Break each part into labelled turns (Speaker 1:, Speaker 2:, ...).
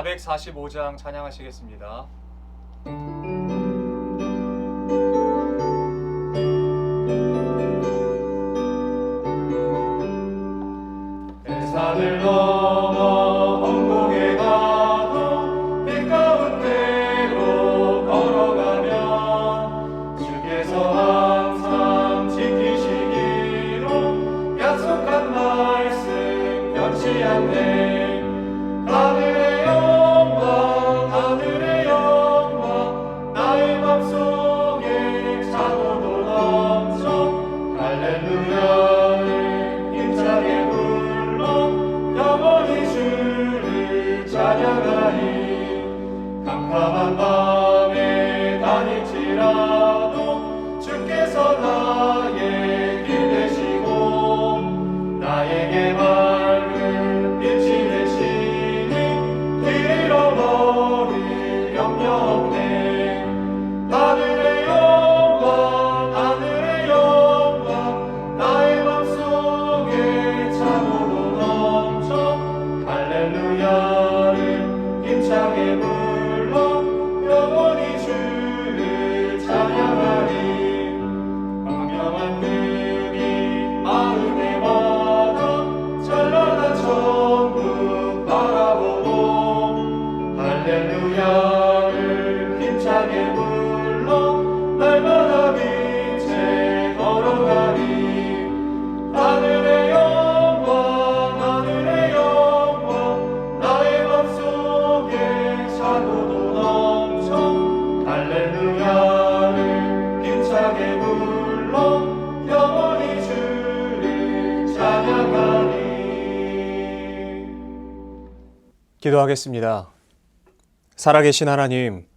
Speaker 1: 445장 찬양하시겠습니다. 산을 넘어 황곡에 가도 빛 가운데로 걸어가면 주께서 항상 지키시기로 약속한 말씀 변치 않네. 하늘의 영광 하늘의 영광 나의 맘속에 차고도 넘쳐 할렐루야를 힘차게 영원히 주를 찬양하리. 캄캄한 밤에 다닐지라도 주께서 나의 길 되시고 나에게 밝은 빛이 되시니 길 잃어버릴 염려 없네. 하늘의 영광 하늘의 영광 나의 맘속에 차고도 할렐루야를 힘차게 불러 영원히 주를 찬양하리. 광명한 눈이 마음에 받아 찬란한 천국 바라보고 할렐루야를 힘차게 불러 날마다 빛에 걸어가리. 하늘의 영광 하늘의 영광 나의 맘속에 차고도 넘쳐 할렐루야를 힘차게 불러 영원히 주를 찬양하리.
Speaker 2: 기도하겠습니다. 살아계신 하나님,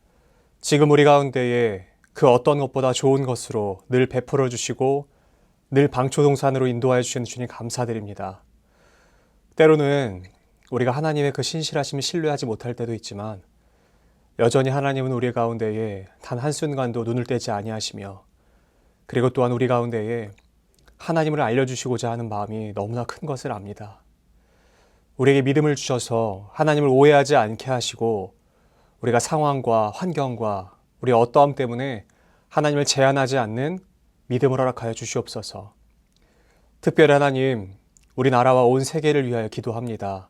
Speaker 2: 지금 우리 가운데에 그 어떤 것보다 좋은 것으로 늘 베풀어 주시고 늘 방초동산으로 인도하여 주시는 주님 감사드립니다. 때로는 우리가 하나님의 그 신실하심을 신뢰하지 못할 때도 있지만 여전히 하나님은 우리 가운데에 단 한순간도 눈을 떼지 아니하시며 그리고 또한 우리 가운데에 하나님을 알려주시고자 하는 마음이 너무나 큰 것을 압니다. 우리에게 믿음을 주셔서 하나님을 오해하지 않게 하시고 우리가 상황과 환경과 우리의 어떠함 때문에 하나님을 제한하지 않는 믿음을 허락하여 주시옵소서. 특별히 하나님, 우리나라와 온 세계를 위하여 기도합니다.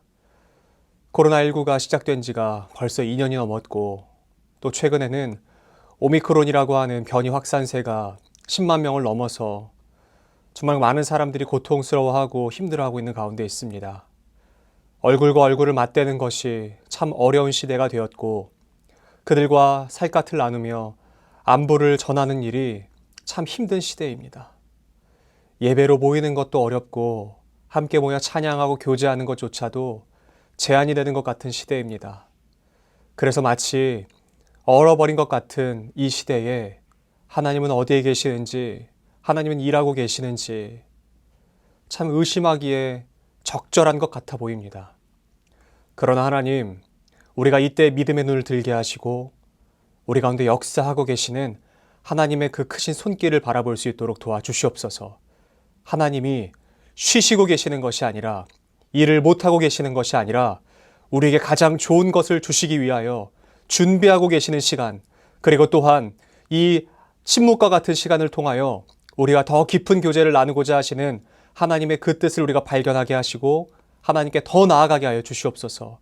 Speaker 2: 코로나19가 시작된 지가 벌써 2년이 넘었고 또 최근에는 오미크론이라고 하는 변이 확산세가 10만 명을 넘어서 정말 많은 사람들이 고통스러워하고 힘들어하고 있는 가운데 있습니다. 얼굴과 얼굴을 맞대는 것이 참 어려운 시대가 되었고 그들과 살갗을 나누며 안부를 전하는 일이 참 힘든 시대입니다. 예배로 모이는 것도 어렵고 함께 모여 찬양하고 교제하는 것조차도 제한이 되는 것 같은 시대입니다. 그래서 마치 얼어버린 것 같은 이 시대에 하나님은 어디에 계시는지, 하나님은 일하고 계시는지 참 의심하기에 적절한 것 같아 보입니다. 그러나 하나님, 우리가 이때 믿음의 눈을 들게 하시고 우리 가운데 역사하고 계시는 하나님의 그 크신 손길을 바라볼 수 있도록 도와주시옵소서. 하나님이 쉬시고 계시는 것이 아니라 일을 못하고 계시는 것이 아니라 우리에게 가장 좋은 것을 주시기 위하여 준비하고 계시는 시간, 그리고 또한 이 침묵과 같은 시간을 통하여 우리가 더 깊은 교제를 나누고자 하시는 하나님의 그 뜻을 우리가 발견하게 하시고 하나님께 더 나아가게 하여 주시옵소서.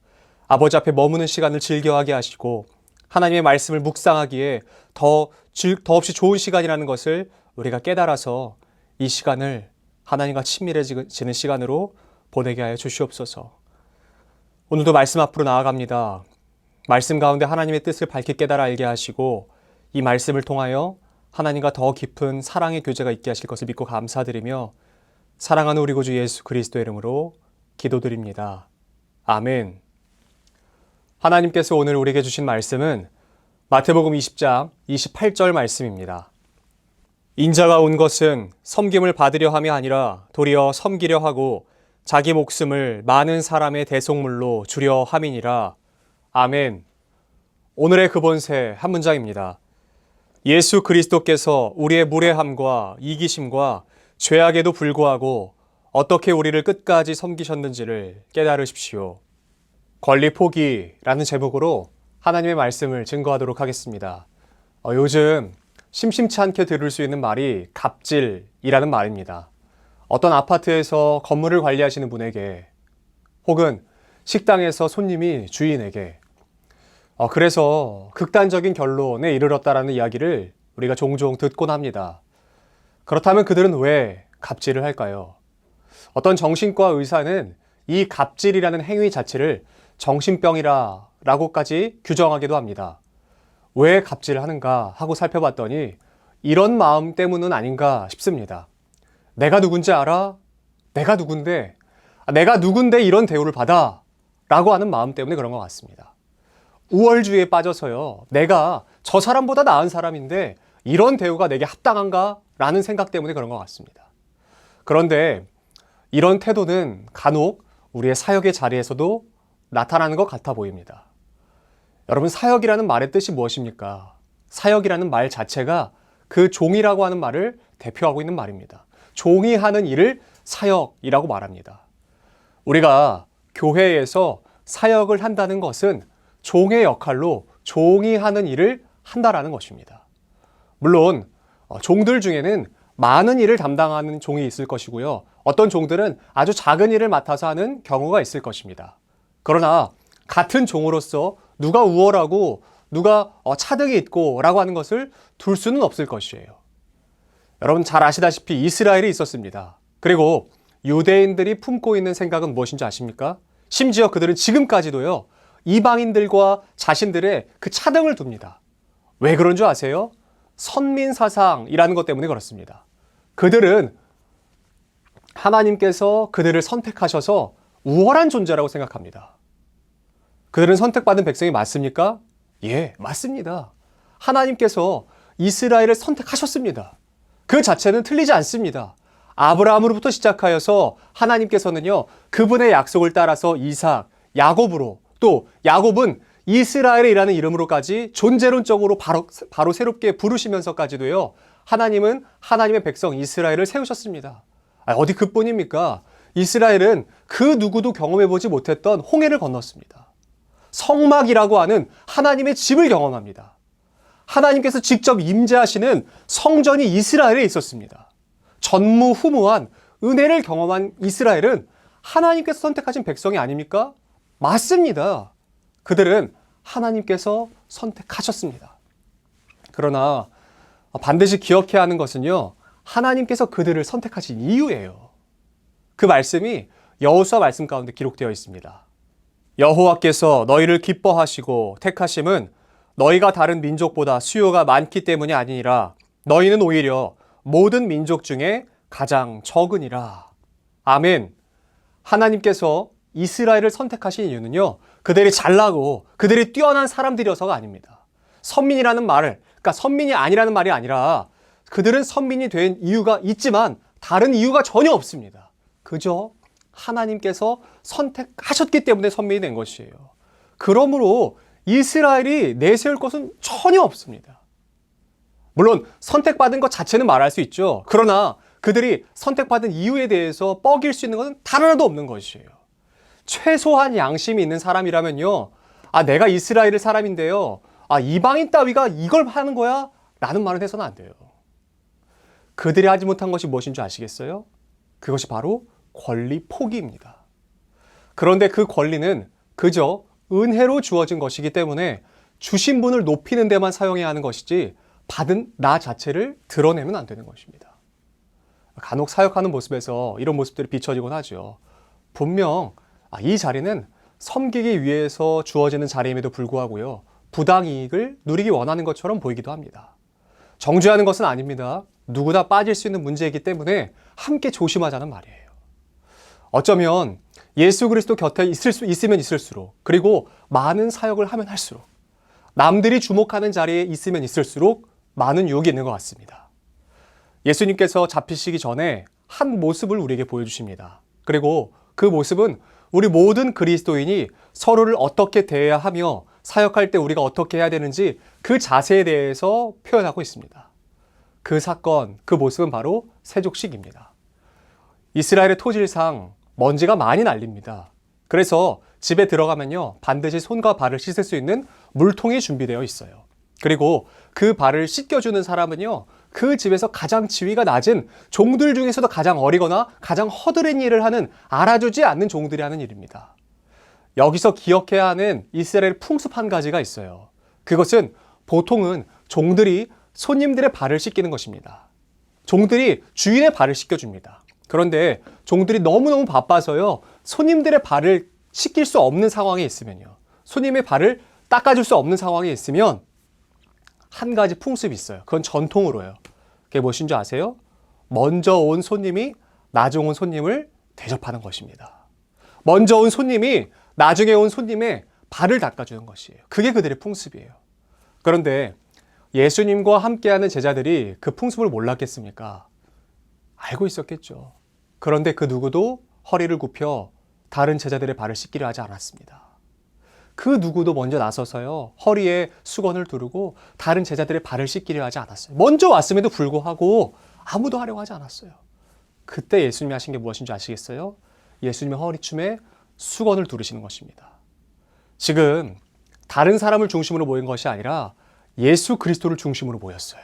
Speaker 2: 아버지 앞에 머무는 시간을 즐겨하게 하시고 하나님의 말씀을 묵상하기에 더없이 좋은 시간이라는 것을 우리가 깨달아서 이 시간을 하나님과 친밀해지는 시간으로 보내게 하여 주시옵소서. 오늘도 말씀 앞으로 나아갑니다. 말씀 가운데 하나님의 뜻을 밝히 깨달아 알게 하시고 이 말씀을 통하여 하나님과 더 깊은 사랑의 교제가 있게 하실 것을 믿고 감사드리며 사랑하는 우리 구주 예수 그리스도의 이름으로 기도드립니다. 아멘. 하나님께서 오늘 우리에게 주신 말씀은 마태복음 20장 28절 말씀입니다. 인자가 온 것은 섬김을 받으려 함이 아니라 도리어 섬기려 하고 자기 목숨을 많은 사람의 대속물로 주려 함이니라. 아멘. 오늘의 근본세 한 문장입니다. 예수 그리스도께서 우리의 무례함과 이기심과 죄악에도 불구하고 어떻게 우리를 끝까지 섬기셨는지를 깨달으십시오. 권리 포기라는 제목으로 하나님의 말씀을 증거하도록 하겠습니다. 요즘 심심치 않게 들을 수 있는 말이 갑질이라는 말입니다. 어떤 아파트에서 건물을 관리하시는 분에게 혹은 식당에서 손님이 주인에게 그래서 극단적인 결론에 이르렀다라는 이야기를 우리가 종종 듣곤 합니다. 그렇다면 그들은 왜 갑질을 할까요? 어떤 정신과 의사는 이 갑질이라는 행위 자체를 정신병이라고까지 규정하기도 합니다. 왜 갑질을 하는가 하고 살펴봤더니 이런 마음 때문은 아닌가 싶습니다. 내가 누군지 알아? 내가 누군데? 내가 누군데 이런 대우를 받아? 라고 하는 마음 때문에 그런 것 같습니다. 우월주의에 빠져서요. 내가 저 사람보다 나은 사람인데 이런 대우가 내게 합당한가? 라는 생각 때문에 그런 것 같습니다. 그런데 이런 태도는 간혹 우리의 사역의 자리에서도 나타나는 것 같아 보입니다. 여러분, 사역이라는 말의 뜻이 무엇입니까? 사역이라는 말 자체가 그 종이라고 하는 말을 대표하고 있는 말입니다. 종이 하는 일을 사역이라고 말합니다. 우리가 교회에서 사역을 한다는 것은 종의 역할로 종이 하는 일을 한다라는 것입니다. 물론 종들 중에는 많은 일을 담당하는 종이 있을 것이고요. 어떤 종들은 아주 작은 일을 맡아서 하는 경우가 있을 것입니다. 그러나 같은 종으로서 누가 우월하고 누가 차등이 있고 라고 하는 것을 둘 수는 없을 것이에요. 여러분 잘 아시다시피 이스라엘이 있었습니다. 그리고 유대인들이 품고 있는 생각은 무엇인지 아십니까? 심지어 그들은 지금까지도요. 이방인들과 자신들의 그 차등을 둡니다. 왜 그런 줄 아세요? 선민사상이라는 것 때문에 그렇습니다. 그들은 하나님께서 그들을 선택하셔서 우월한 존재라고 생각합니다. 그들은 선택받은 백성이 맞습니까? 예, 맞습니다. 하나님께서 이스라엘을 선택하셨습니다. 그 자체는 틀리지 않습니다. 아브라함으로부터 시작하여서 하나님께서는요, 그분의 약속을 따라서 이삭, 야곱으로, 또 야곱은 이스라엘이라는 이름으로까지 존재론적으로 바로 새롭게 부르시면서까지도요, 하나님은 하나님의 백성 이스라엘을 세우셨습니다. 어디 그뿐입니까? 이스라엘은 그 누구도 경험해보지 못했던 홍해를 건넜습니다. 성막이라고 하는 하나님의 집을 경험합니다. 하나님께서 직접 임재하시는 성전이 이스라엘에 있었습니다. 전무후무한 은혜를 경험한 이스라엘은 하나님께서 선택하신 백성이 아닙니까? 맞습니다. 그들은 하나님께서 선택하셨습니다. 그러나 반드시 기억해야 하는 것은요, 하나님께서 그들을 선택하신 이유예요. 그 말씀이 여호수아 말씀 가운데 기록되어 있습니다. 여호와께서 너희를 기뻐하시고 택하심은 너희가 다른 민족보다 수요가 많기 때문이 아니니라. 너희는 오히려 모든 민족 중에 가장 적으니라. 아멘. 하나님께서 이스라엘을 선택하신 이유는요, 그들이 잘나고 그들이 뛰어난 사람들이어서가 아닙니다. 선민이라는 말을, 그러니까 선민이 아니라는 말이 아니라 그들은 선민이 된 이유가 있지만 다른 이유가 전혀 없습니다. 그저 하나님께서 선택하셨기 때문에 선민이 된 것이에요. 그러므로 이스라엘이 내세울 것은 전혀 없습니다. 물론 선택받은 것 자체는 말할 수 있죠. 그러나 그들이 선택받은 이유에 대해서 뻐길 수 있는 것은 단 하나도 없는 것이에요. 최소한 양심이 있는 사람이라면요, 내가 이스라엘 사람인데요, 이방인 따위가 이걸 하는 거야? 라는 말을 해서는 안 돼요. 그들이 하지 못한 것이 무엇인 줄 아시겠어요? 그것이 바로 권리 포기입니다. 그런데 그 권리는 그저 은혜로 주어진 것이기 때문에 주신 분을 높이는 데만 사용해야 하는 것이지 받은 나 자체를 드러내면 안 되는 것입니다. 간혹 사역하는 모습에서 이런 모습들이 비춰지곤 하죠. 분명 이 자리는 섬기기 위해서 주어지는 자리임에도 불구하고요, 부당이익을 누리기 원하는 것처럼 보이기도 합니다. 정죄하는 것은 아닙니다. 누구나 빠질 수 있는 문제이기 때문에 함께 조심하자는 말이에요. 어쩌면 예수 그리스도 곁에 있으면 있을수록, 그리고 많은 사역을 하면 할수록, 남들이 주목하는 자리에 있으면 있을수록 많은 유혹이 있는 것 같습니다. 예수님께서 잡히시기 전에 한 모습을 우리에게 보여주십니다. 그리고 그 모습은 우리 모든 그리스도인이 서로를 어떻게 대해야 하며 사역할 때 우리가 어떻게 해야 되는지 그 자세에 대해서 표현하고 있습니다. 그 사건, 그 모습은 바로 세족식입니다. 이스라엘의 토질상 먼지가 많이 날립니다. 그래서 집에 들어가면요, 반드시 손과 발을 씻을 수 있는 물통이 준비되어 있어요. 그리고 그 발을 씻겨주는 사람은요, 그 집에서 가장 지위가 낮은 종들 중에서도 가장 어리거나 가장 허드렛 일을 하는, 알아주지 않는 종들이 하는 일입니다. 여기서 기억해야 하는 이스라엘 풍습 한 가지가 있어요. 그것은 보통은 종들이 손님들의 발을 씻기는 것입니다. 종들이 주인의 발을 씻겨줍니다. 그런데 종들이 너무너무 바빠서요, 손님들의 발을 씻길 수 없는 상황에 있으면요, 손님의 발을 닦아줄 수 없는 상황에 있으면 한 가지 풍습이 있어요. 그건 전통으로요. 그게 무엇인 줄 아세요? 먼저 온 손님이 나중 온 손님을 대접하는 것입니다. 먼저 온 손님이 나중에 온 손님의 발을 닦아주는 것이에요. 그게 그들의 풍습이에요. 그런데 예수님과 함께하는 제자들이 그 풍습을 몰랐겠습니까? 알고 있었겠죠. 그런데 그 누구도 허리를 굽혀 다른 제자들의 발을 씻기려 하지 않았습니다. 그 누구도 먼저 나서서요, 허리에 수건을 두르고 다른 제자들의 발을 씻기려 하지 않았어요. 먼저 왔음에도 불구하고 아무도 하려고 하지 않았어요. 그때 예수님이 하신 게 무엇인지 아시겠어요? 예수님의 허리춤에 수건을 두르시는 것입니다. 지금 다른 사람을 중심으로 모인 것이 아니라 예수 그리스도를 중심으로 모였어요.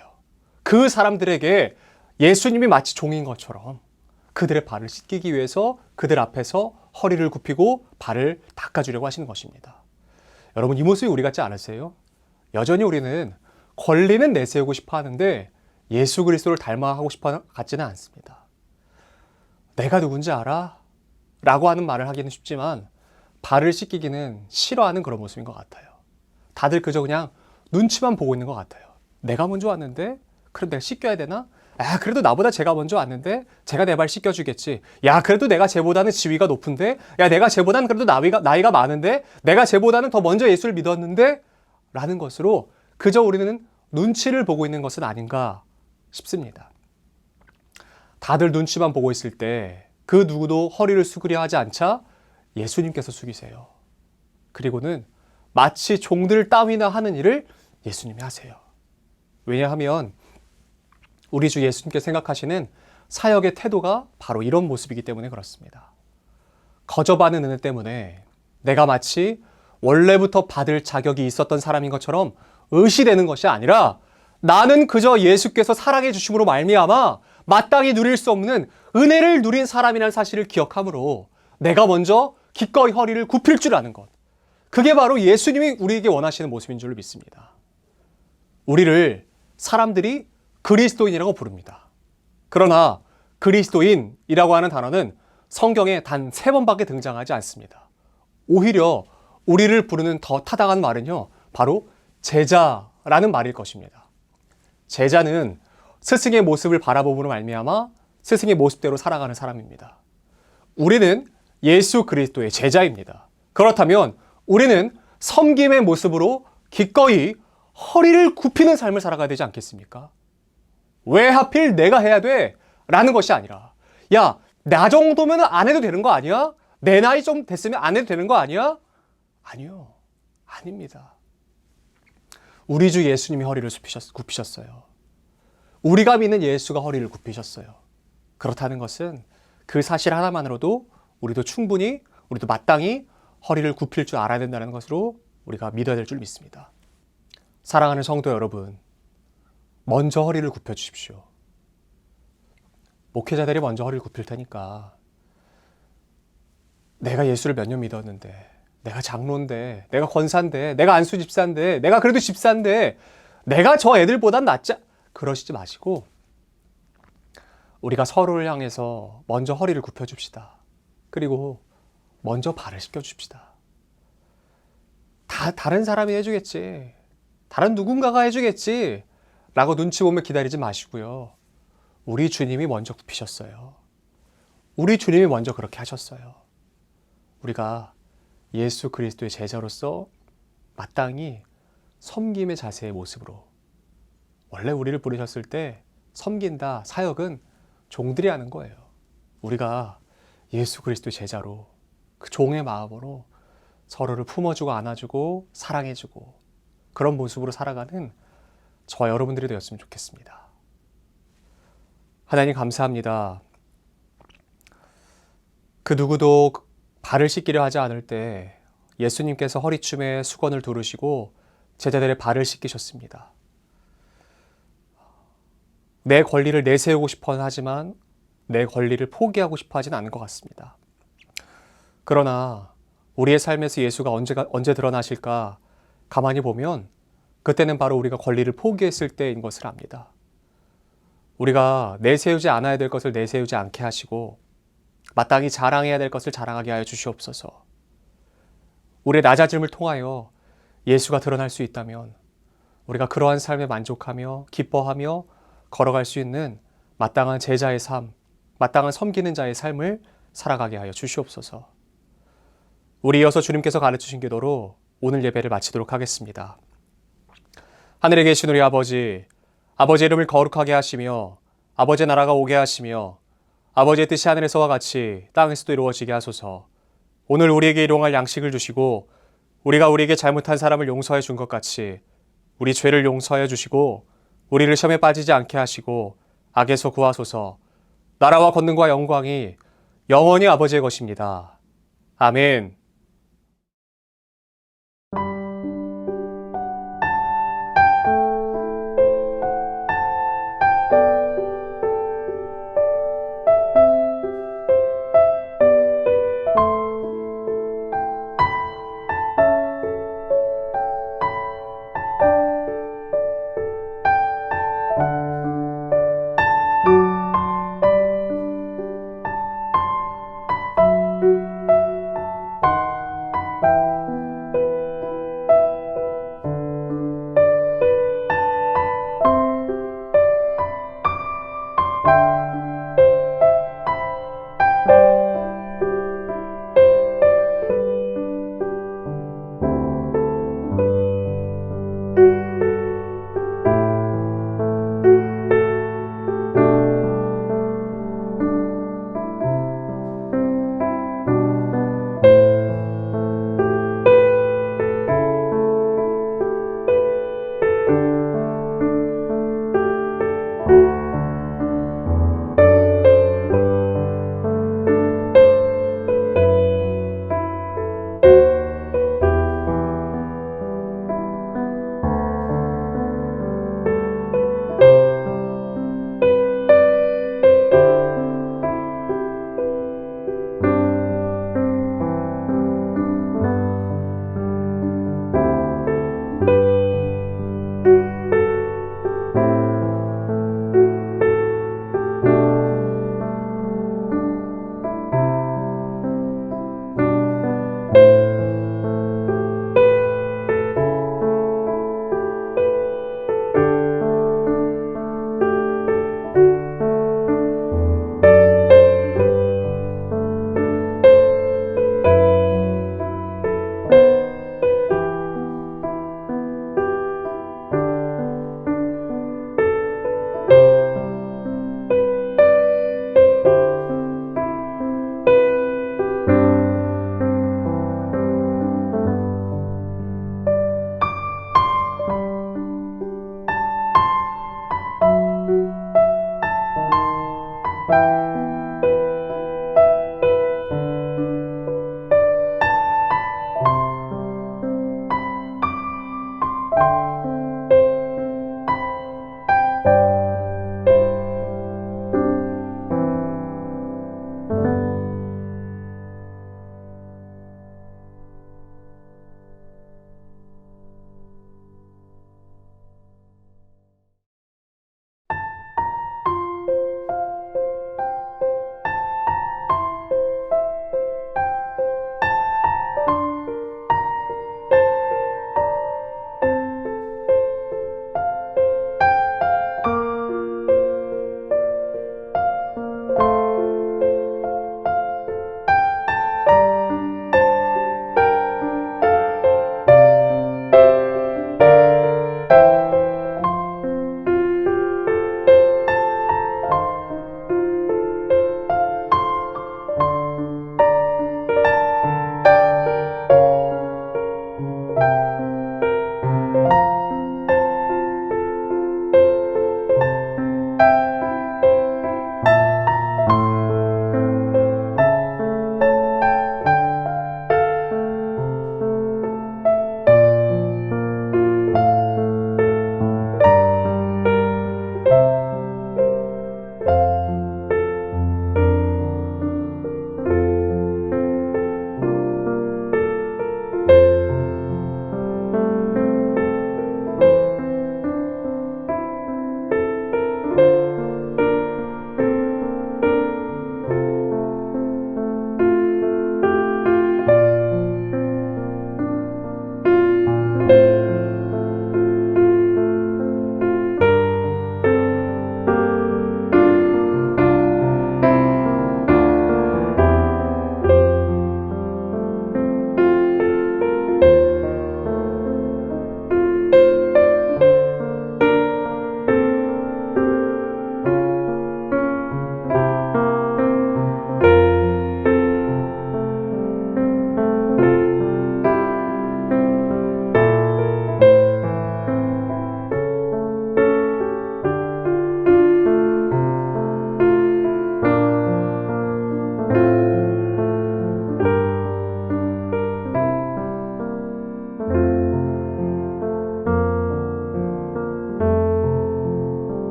Speaker 2: 그 사람들에게 예수님이 마치 종인 것처럼 그들의 발을 씻기기 위해서 그들 앞에서 허리를 굽히고 발을 닦아주려고 하시는 것입니다. 여러분, 이 모습이 우리 같지 않으세요? 여전히 우리는 권리는 내세우고 싶어 하는데 예수 그리스도를 닮아가고 싶어 같지는 않습니다. 내가 누군지 알아? 라고 하는 말을 하기는 쉽지만 발을 씻기기는 싫어하는 그런 모습인 것 같아요. 다들 그저 그냥 눈치만 보고 있는 것 같아요. 내가 먼저 왔는데? 그럼 내가 씻겨야 되나? 아, 그래도 나보다 제가 먼저 왔는데 제가 내 발 씻겨주겠지. 야, 그래도 내가 쟤보다는 지위가 높은데? 야, 내가 쟤보다는 그래도 나이가 많은데? 내가 쟤보다는 더 먼저 예수를 믿었는데? 라는 것으로 그저 우리는 눈치를 보고 있는 것은 아닌가 싶습니다. 다들 눈치만 보고 있을 때 그 누구도 허리를 숙이려 하지 않자 예수님께서 숙이세요. 그리고는 마치 종들 따위나 하는 일을 예수님이 하세요. 왜냐하면 우리 주 예수님께서 생각하시는 사역의 태도가 바로 이런 모습이기 때문에 그렇습니다. 거저받는 은혜 때문에 내가 마치 원래부터 받을 자격이 있었던 사람인 것처럼 의시되는 것이 아니라 나는 그저 예수께서 사랑해 주심으로 말미암아 마땅히 누릴 수 없는 은혜를 누린 사람이라는 사실을 기억함으로 내가 먼저 기꺼이 허리를 굽힐 줄 아는 것. 그게 바로 예수님이 우리에게 원하시는 모습인 줄 믿습니다. 우리를 사람들이 그리스도인이라고 부릅니다. 그러나 그리스도인이라고 하는 단어는 성경에 단 3번밖에 등장하지 않습니다. 오히려 우리를 부르는 더 타당한 말은요, 바로 제자라는 말일 것입니다. 제자는 스승의 모습을 바라봄으로 말미암아 스승의 모습대로 살아가는 사람입니다. 우리는 예수 그리스도의 제자입니다. 그렇다면 우리는 섬김의 모습으로 기꺼이 허리를 굽히는 삶을 살아가야 되지 않겠습니까? 왜 하필 내가 해야 돼? 라는 것이 아니라, 야, 나 정도면 안 해도 되는 거 아니야? 내 나이 좀 됐으면 안 해도 되는 거 아니야? 아니요. 아닙니다. 우리 주 예수님이 허리를 굽히셨어요. 우리가 믿는 예수가 허리를 굽히셨어요. 그렇다는 것은 그 사실 하나만으로도 우리도 마땅히 허리를 굽힐 줄 알아야 된다는 것으로 우리가 믿어야 될 줄 믿습니다. 사랑하는 성도 여러분, 먼저 허리를 굽혀 주십시오. 목회자들이 먼저 허리를 굽힐 테니까 내가 예수를 몇 년 믿었는데, 내가 장로인데, 내가 권사인데, 내가 안수 집사인데, 내가 그래도 집사인데, 내가 저 애들보단 낫지, 그러시지 마시고 우리가 서로를 향해서 먼저 허리를 굽혀 줍시다. 그리고 먼저 발을 씻겨 줍시다. 다른 사람이 해주겠지, 다른 누군가가 해주겠지 라고 눈치 보며 기다리지 마시고요. 우리 주님이 먼저 굽히셨어요. 우리 주님이 먼저 그렇게 하셨어요. 우리가 예수 그리스도의 제자로서 마땅히 섬김의 자세의 모습으로, 원래 우리를 부르셨을 때 섬긴다, 사역은 종들이 하는 거예요. 우리가 예수 그리스도의 제자로 그 종의 마음으로 서로를 품어주고 안아주고 사랑해주고 그런 모습으로 살아가는 저와 여러분들이 되었으면 좋겠습니다. 하나님 감사합니다. 그 누구도 발을 씻기려 하지 않을 때 예수님께서 허리춤에 수건을 두르시고 제자들의 발을 씻기셨습니다. 내 권리를 내세우고 싶어 하지만 내 권리를 포기하고 싶어 하진 않은 것 같습니다. 그러나 우리의 삶에서 예수가 언제 드러나실까 가만히 보면 그때는 바로 우리가 권리를 포기했을 때인 것을 압니다. 우리가 내세우지 않아야 될 것을 내세우지 않게 하시고 마땅히 자랑해야 될 것을 자랑하게 하여 주시옵소서. 우리의 낮아짐을 통하여 예수가 드러날 수 있다면 우리가 그러한 삶에 만족하며 기뻐하며 걸어갈 수 있는 마땅한 제자의 삶, 마땅한 섬기는 자의 삶을 살아가게 하여 주시옵소서. 우리 이어서 주님께서 가르치신 기도로 오늘 예배를 마치도록 하겠습니다. 하늘에 계신 우리 아버지, 아버지의 이름을 거룩하게 하시며 아버지의 나라가 오게 하시며 아버지의 뜻이 하늘에서와 같이 땅에서도 이루어지게 하소서. 오늘 우리에게 일용할 양식을 주시고 우리가 우리에게 잘못한 사람을 용서해 준 것 같이 우리 죄를 용서해 주시고 우리를 시험에 빠지지 않게 하시고 악에서 구하소서. 나라와 권능과 영광이 영원히 아버지의 것입니다. 아멘.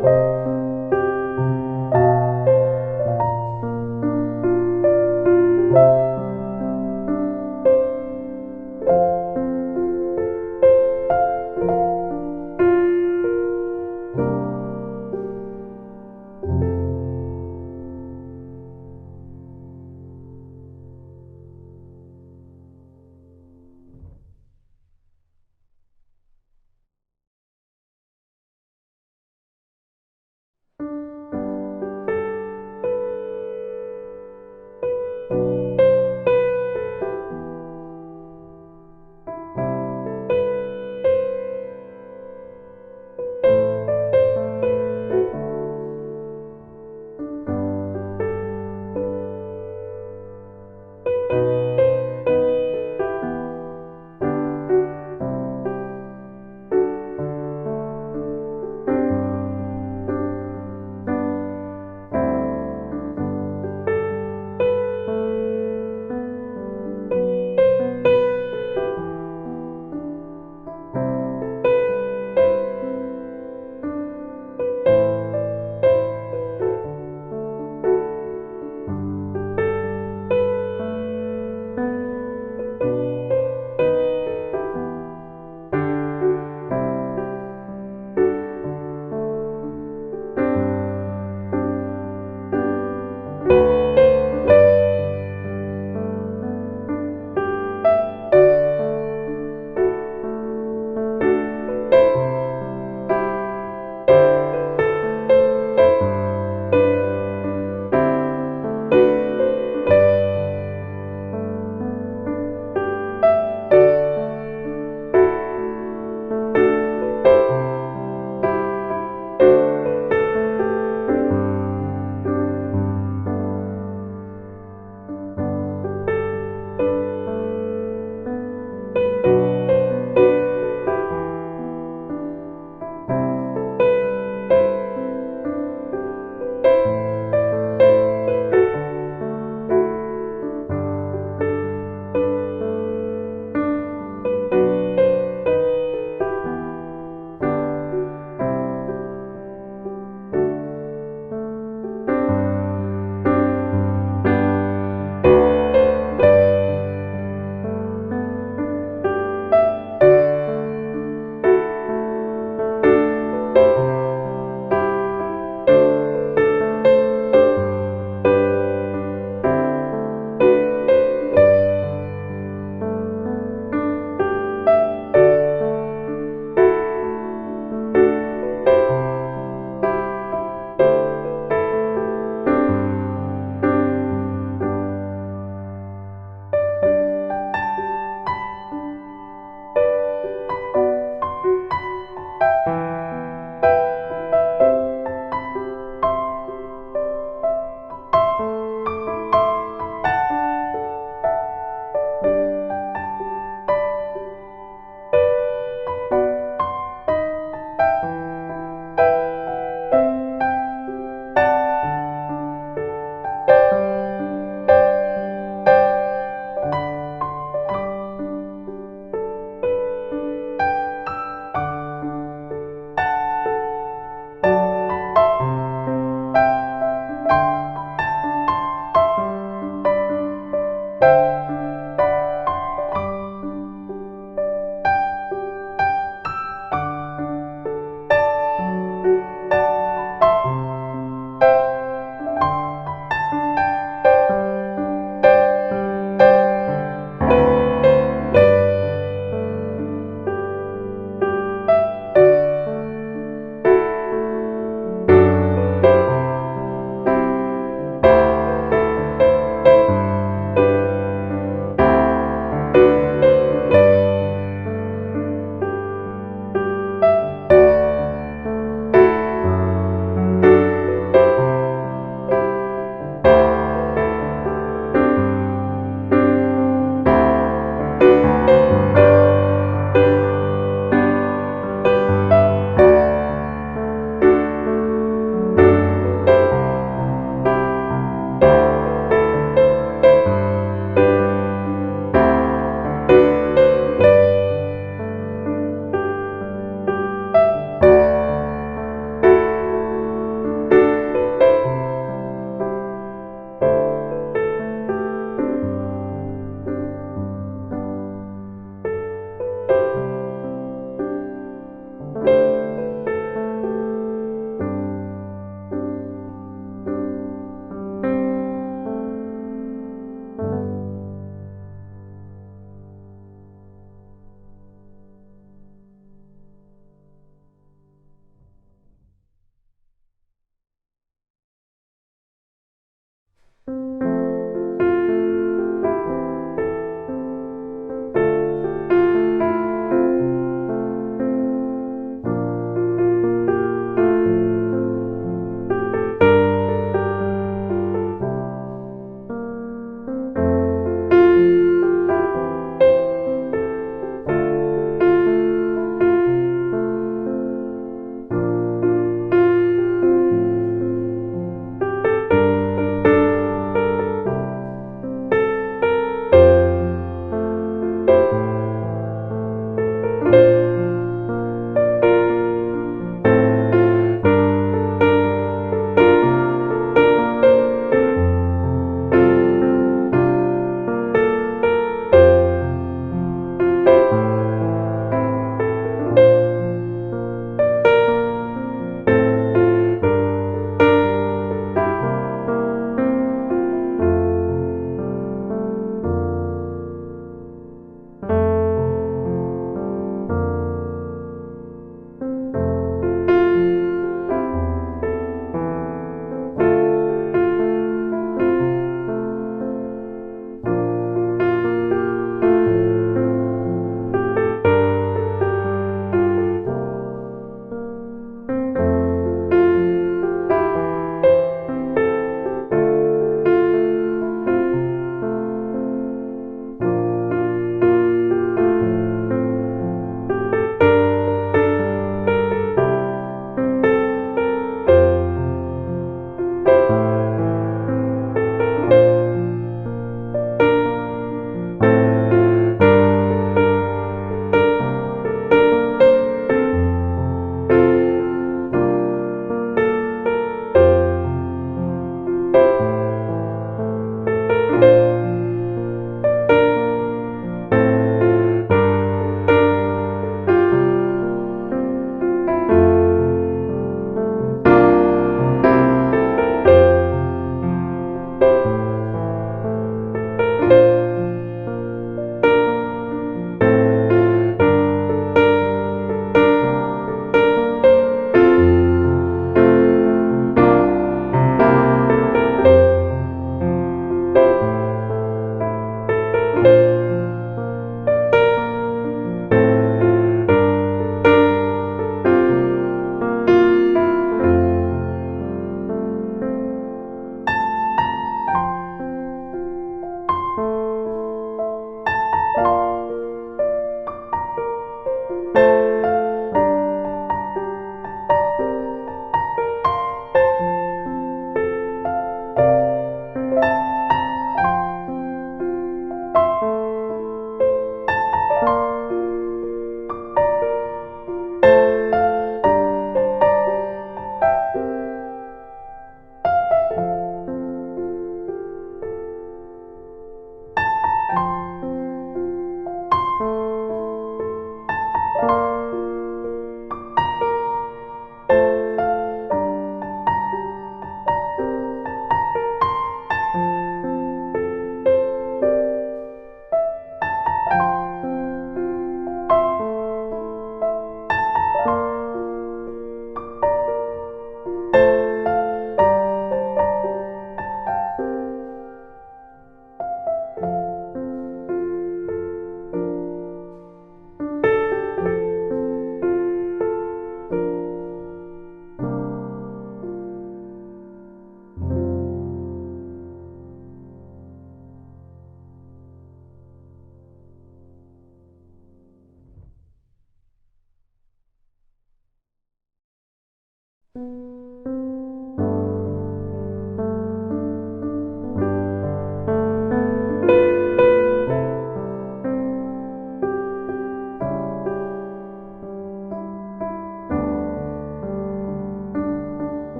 Speaker 1: 찬양하리